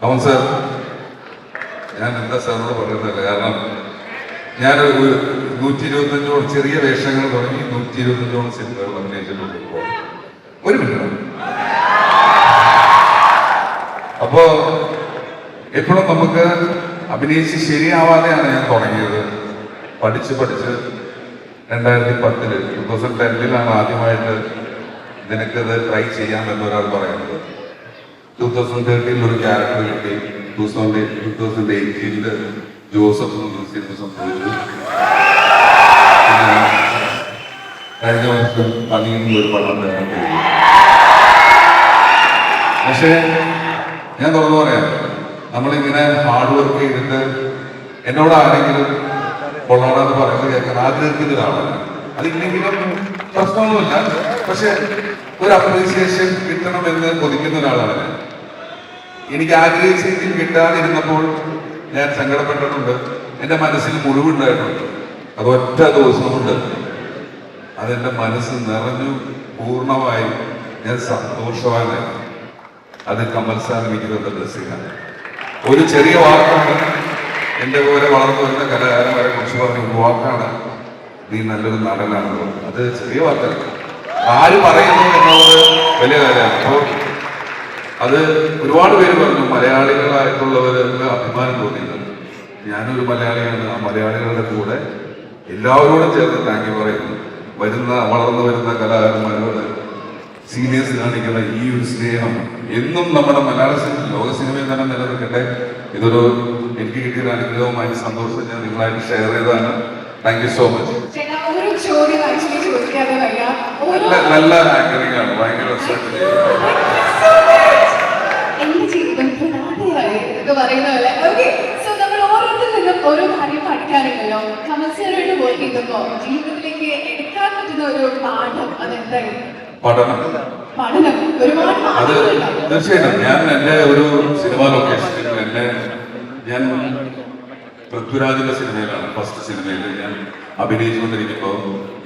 അവൻ സാർ, ഞാൻ എന്താ സാറിനോട് പറയുന്നില്ല, കാരണം ഞാൻ 125ഓളം ചെറിയ വേഷങ്ങൾ തുടങ്ങി 125ഓളം സിനിമകൾ അഭിനയിച്ചിട്ടുണ്ട്. ഒരു മിനിറ്റ്. അപ്പോ എപ്പോഴും നമുക്ക് അഭിനയിച്ച് ശരിയാവാതെയാണ് ഞാൻ തുടങ്ങിയത്. പഠിച്ച് 2010 ആദ്യമായിട്ട് നിനക്കത് ട്രൈ ചെയ്യാമെന്ന് ഒരാൾ പറയുന്നത്. 2013 ഒരു ക്യാരക്ടർ കിട്ടി. 2018 ജോസഫ് സിനിമ സംഭവിച്ചു. കഴിഞ്ഞ വർഷം പണിയിൽ ഒരു പടം തരാൻ കഴിയും. പക്ഷേ ഞാൻ തുറന്നു പറയാം, നമ്മളിങ്ങനെ ഹാർഡ് വർക്ക് ചെയ്തിട്ട് എന്നോട് ആരെങ്കിലും കൊള്ളണമെന്ന് പറയുന്നത് കേൾക്കാൻ ആഗ്രഹിക്കുന്ന ഒരാളാണ്. അതില്ലെങ്കിലും പ്രശ്നമൊന്നുമില്ല. പക്ഷെ ഒരു അപ്രീസിയേഷൻ കിട്ടണമെന്ന് കൊതിക്കുന്ന ഒരാളാണ് ഞാൻ. എനിക്ക് ആഗ്രഹിച്ചെങ്കിൽ കിട്ടാതിരുന്നപ്പോൾ ഞാൻ സങ്കടപ്പെട്ടിട്ടുണ്ട്. എൻ്റെ മനസ്സിൽ മുറിവുണ്ടായിട്ടുണ്ട്. അത് ഒറ്റ ദിവസം കൊണ്ട് അതെൻ്റെ മനസ്സ് നിറഞ്ഞു. പൂർണ്ണമായി ഞാൻ സന്തോഷവാനായി. അത് കമൽ സാർ എനിക്ക് തന്ന ബ്ലെസ്സിങ്ങാണ്. ഒരു ചെറിയ വാക്കാണ് എൻ്റെ പോലെ വളർന്നു വരുന്ന കലാകാരന്മാരെ കുറിച്ച് പറഞ്ഞ ഒരു വാക്കാണ്, നീ നല്ലൊരു നടനാണെന്നുള്ളത്. അത് ചെറിയ വാക്കല്ല, ആര് പറയുന്നു എന്നുള്ളത് വലിയ കാര്യമാണ്. അപ്പോൾ അത് ഒരുപാട് പേര് പറഞ്ഞു, മലയാളികളായിട്ടുള്ളവർക്ക് അഭിമാനം തോന്നിയത്. ഞാനൊരു മലയാളിയാണ്. ആ മലയാളികളുടെ കൂടെ എല്ലാവരോടും ചേർന്ന് താങ്ക് യു പറയുന്നു. വളർന്നു വരുന്ന കലാകാരന്മാരോട് സീനിയേഴ്സ് കാണിക്കുന്ന ഈ ഒരു സ്നേഹം എന്നും നമ്മുടെ മലയാള സിനിമ, ലോക സിനിമയിൽ തന്നെ നിലനിൽക്കട്ടെ. ഇതൊരു എനിക്ക് കിട്ടിയ അനുഗ്രഹവുമായി സന്തോഷം ഞാൻ നിങ്ങളായിട്ട് ഷെയർ ചെയ്തതാണ്. Thank you so much. നല്ല ആങ്കറിംഗ് ആണ്, ഭയങ്കര രസമായിട്ട് ഓരോ കാര്യം പഠിക്കാറില്ലല്ലോ. കമൽസാറായിട്ട് വർക്ക് ചെയ്തപ്പോ ജീവിതത്തിലേക്ക് എടുക്കാൻ പറ്റുന്ന ഒരു പാഠം അതെന്തായിരുന്നു? പഠനം. അത് തീർച്ചയായിട്ടും. ഞാൻ എൻ്റെ ഒരു സിനിമാ ലൊക്കേഷനിൽ ഞാൻ പൃഥ്വിരാജിന്റെ സിനിമയിലാണ്, ഫസ്റ്റ് സിനിമയിൽ ഞാൻ അഭിനയിച്ചുകൊണ്ടിരിക്കുമ്പോൾ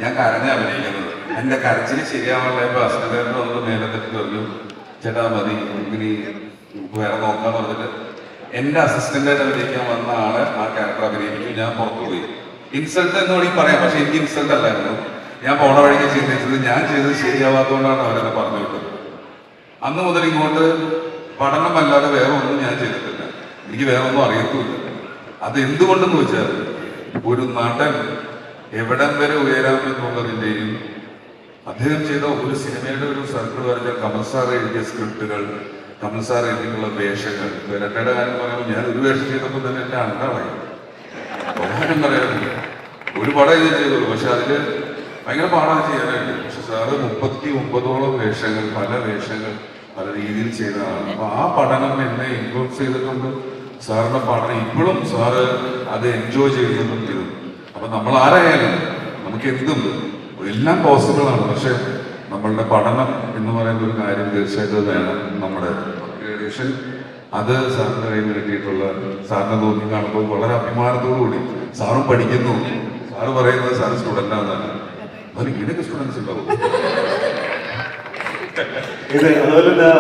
ഞാൻ കരഞ്ഞ അഭിനയിക്കുന്നത്. എൻ്റെ കരച്ചിൽ ശരിയാവാനുള്ള അസിസ്റ്റന്റ് വന്ന് മേലത്തെട്ട് പറഞ്ഞു, ചേട്ടാ മതി ഇനി വേറെ നോക്കാന്ന് പറഞ്ഞിട്ട് എൻ്റെ അസിസ്റ്റന്റായിട്ട് അഭിനയിക്കാൻ വന്ന ആള് ആ ക്യാരക്ടർ അഭിനയിക്കും. ഞാൻ പുറത്തുപോയി. ഇൻസൾട്ട് എന്ന് വേണമെങ്കിൽ പറയാം, പക്ഷെ എനിക്ക് ഇൻസൾട്ട് അല്ലായിരുന്നു. ഞാൻ പോണ വഴിക്ക് ചിന്തിച്ചത് ഞാൻ ചെയ്തത് ശരിയാവാത്തതുകൊണ്ടാണ് അവരെന്നെ പറഞ്ഞു വിട്ടത്. അന്ന് മുതൽ ഇങ്ങോട്ട് പഠനമല്ലാതെ വേറെ ഒന്നും ഞാൻ ചെയ്തിട്ടില്ല. എനിക്ക് വേറെ ഒന്നും അറിയത്തുമില്ല. അത് എന്തുകൊണ്ടെന്ന് വെച്ചാൽ ഒരു നടൻ എവിടം വരെ ഉയരാമെന്നുള്ളതിൻ്റെയും അദ്ദേഹം ചെയ്ത ഒരു സിനിമയുടെ ഒരു സർക്കിൾ വരച്ചാൽ കമൽ സാർ എഴുതിയ സ്ക്രിപ്റ്റുകൾ, കമൽ സാർ എഴുതിയിട്ടുള്ള വേഷങ്ങൾ. രണ്ടയുടെ കാര്യം പറയുമ്പോൾ ഞാൻ ഒരു വേഷം ചെയ്തപ്പോൾ തന്നെ എൻ്റെ അണ്ടാളായി. പ്രധാനം പറയാറില്ല. ഒരു പടം ഞാൻ ചെയ്തോളൂ, പക്ഷെ അതില് ഭയങ്കര പാടാണ് ചെയ്യാനായിട്ട്. പക്ഷെ സാറ് 39ഓളം വേഷങ്ങൾ, പല വേഷങ്ങൾ പല രീതിയിൽ ചെയ്തതാണ്. അപ്പൊ ആ പഠനം എന്നെ ഇൻഫ്ലുവൻസ് ചെയ്തിട്ടുണ്ട്. സാറിന്റെ പഠനം ഇപ്പോഴും സാറ് അത് എൻജോയ് ചെയ്യുന്നുണ്ട്. അപ്പൊ നമ്മൾ ആരായാലും നമുക്ക് എന്തും എല്ലാം പോസിബിൾ ആണ്. പക്ഷെ നമ്മളുടെ പഠനം എന്ന് പറയുന്ന ഒരു കാര്യം തീർച്ചയായിട്ടും വേണം. നമ്മുടെ ഗ്രേഡേഷൻ അത് സാറിന്റെ കയ്യിൽ കിട്ടിയിട്ടുള്ള സാറിനെ നോക്കി കാണുമ്പോൾ വളരെ അഭിമാനത്തോടു കൂടി സാറും പഠിക്കുന്നു. സാറ് പറയുന്നത് സാറ് സ്റ്റുഡൻ്റ് ആണെന്നാണ്. അത് ഇങ്ങനെയൊക്കെ സ്റ്റുഡൻസ് ഉണ്ടാവും. ഇത് അതുപോലെ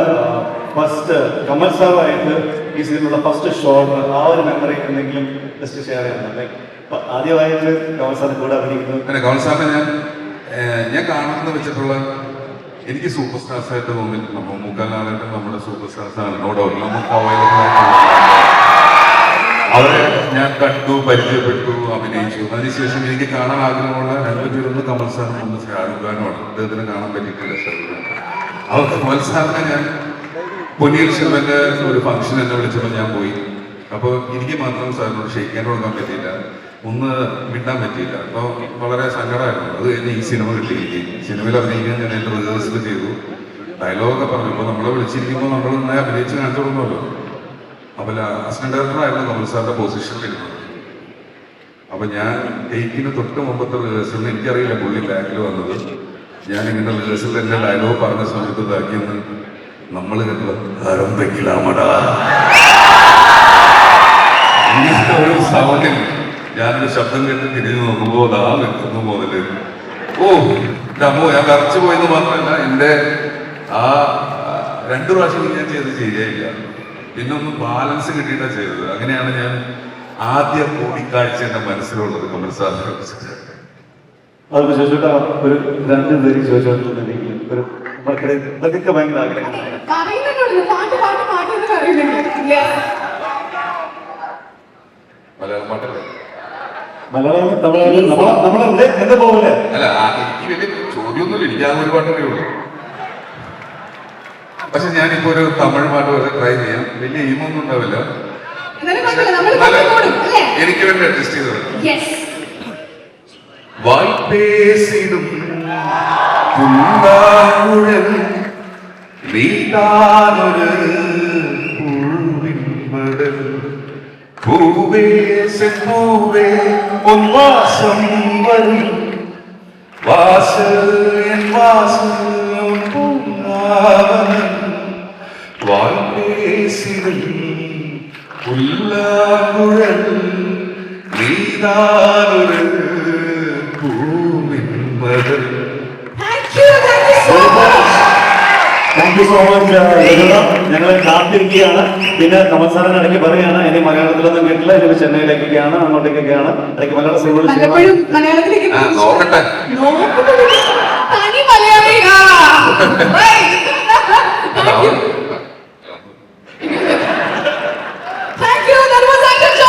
ഫസ്റ്റ് കമൽ സാറുമായിട്ട് ഈ സിനിമയുടെ ഫസ്റ്റ് ഷോട്ട് ആ ഒരു മെമ്മറി എന്തെങ്കിലും ജസ്റ്റ് ഷെയർ ചെയ്യാം. ലൈക്ക് ആദ്യമായിട്ട് കമൽ സാറിന് കൂടെ അഭിനയിക്കുന്നു. കമൽ സാറിനെ ഞാൻ കാണുന്ന വെച്ചിട്ടുള്ള എനിക്ക് സൂപ്പർ സ്റ്റാർസ് ആയിട്ട് തോന്നിയിട്ടുണ്ട്. മമ്മൂക്കലാലായിട്ട് നമ്മുടെ സൂപ്പർ സ്റ്റാർസ് ആണ്. നമുക്ക് അവൈലബിൾ ആയിട്ടുള്ള അവരെ ഞാൻ കണ്ടു, പരിചയപ്പെട്ടു, അഭിനയിച്ചു. അതിനുശേഷം എനിക്ക് കാണാൻ ആഗ്രഹമുള്ള രണ്ടുപേരൊന്ന് കമൽ സാറും ഒന്ന് ഷാരൂഖ് ഖാനുമാണ്. അദ്ദേഹത്തിന് കാണാൻ പറ്റിയിട്ടില്ല. അവർ കമൽ സാറിനെ ഞാൻ പൊന്നിയിൽ ശിവന്റെ ഒരു ഫംഗ്ഷൻ എന്നെ വിളിച്ചപ്പോൾ ഞാൻ പോയി. അപ്പോൾ എനിക്ക് മാത്രം സാറിനോട് ക്ഷയിക്കാൻ കൊടുക്കാൻ പറ്റിയില്ല, ഒന്ന് മിണ്ടാൻ പറ്റിയില്ല. അപ്പോൾ വളരെ സങ്കടമായിരുന്നു. അത് കഴിഞ്ഞ് ഈ സിനിമ കിട്ടി. സിനിമയിൽ അഭിനയിക്കാൻ ഞാൻ എൻ്റെ റിഹേഴ്സൽ ചെയ്തു, ഡയലോഗൊക്കെ പറഞ്ഞു. അപ്പോൾ നമ്മളെ വിളിച്ചിരിക്കുമ്പോൾ നമ്മൾ നന്നായി അഭിനയിച്ച് കാണിച്ചു കൊടുക്കുമല്ലോ. അപ്പോൾ അസിസ്റ്റന്റ് ഡയറക്ടറായിരുന്നു കമൽ സാറിന്റെ പൊസിഷനിലിരുന്നത്. അപ്പൊ ഞാൻ ടേക്കിന് തൊട്ട് മുമ്പത്തെ റിഹേഴ്സലിന് എനിക്കറിയില്ല പുള്ളി ബാക്കിൽ വന്നത്. ഞാൻ ഇങ്ങനെ റിഹേഴ്സലിൽ എൻ്റെ ഡയലോഗ് പറഞ്ഞ സമയത്ത് ഇതാക്കിയെന്ന് നമ്മൾ ആരംഭിക്കലാമടാ ഒരു സൗണ്ടിൽ ഞാനൊരു ശബ്ദം കേട്ട് തിരിഞ്ഞു നോക്കുമ്പോൾ അതാ നിൽക്കുന്നു മുതല്. ഓ അമ്മോ, ഞാൻ വിറച്ചു പോയെന്ന് മാത്രമല്ല, എൻ്റെ ആ 2 പ്രാവശ്യം ഞാൻ ചെയ്ത് ശരിയായില്ല. പിന്നെ ഒന്ന് ബാലൻസ് കിട്ടിയിട്ടാ ചെയ്തത്. അങ്ങനെയാണ് ഞാൻ ആദ്യ കൂടിക്കാഴ്ച എന്റെ മനസ്സിലുള്ളത് കമൽ സാറിനെ കുറിച്ചിട്ട്. അതിപ്പോ ചോദിച്ചോട്ടാ ഒരു 2 പേര് ചോദിച്ചോട്ടുണ്ടെങ്കിൽ ഒരു നമുക്കിടെ ഇതൊക്കെ ഭയങ്കര ആഗ്രഹമാണ്. പറയുന്നുണ്ട് പാട്ട് പാട്ട് പാട്ട് എന്ന് പറയുന്നുണ്ട്. മലയാളം പാട്ടല്ലേ? മലയാളം തമിഴ് നമ്മളെ എന്താ പോലെ അല്ല എനിക്ക് വലിയ ചോദ്യമൊന്നുമില്ല, എനിക്ക് ആ ഒരു പാട്ടേ ഉള്ളൂ. പക്ഷെ ഞാനിപ്പോ ഒരു തമിഴ് പാട്ട് വരെ ട്രൈ ചെയ്യാം. വലിയ എയിമൊന്നും ഉണ്ടാവില്ല, എനിക്ക് വേണ്ടി അഡ്ജസ്റ്റ് ചെയ്തത്. വായ്പേസിടും പൂങ്കാവുഴൽ നീതാനൊരു പൂവിൻ മടൽ പൂവേ സെപ്പൂവേ ഉൻവാസം വരും വാസൽ എൻ വാസൽ പൂങ്കാവനം വായ്പേസിടും പുല്ലാങ്കുഴൽ നീതാനൊരു പൂവിൻ മടൽ. Thank you so much. ഞങ്ങളെ കാത്തിരിക്കുകയാണ്. പിന്നെ കമൽ സാറിന് ഇടയ്ക്ക് പറയുകയാണ് ഇനി മലയാളത്തിലൊന്നും കേട്ടില്ല, ഇനി ചെന്നൈയിലേക്കൊക്കെയാണ്, അങ്ങോട്ടേക്കൊക്കെയാണ്. ഇടയ്ക്ക് മലയാള സിനിമകൾ മലയാളത്തിലേക്ക് നോക്കട്ടെ.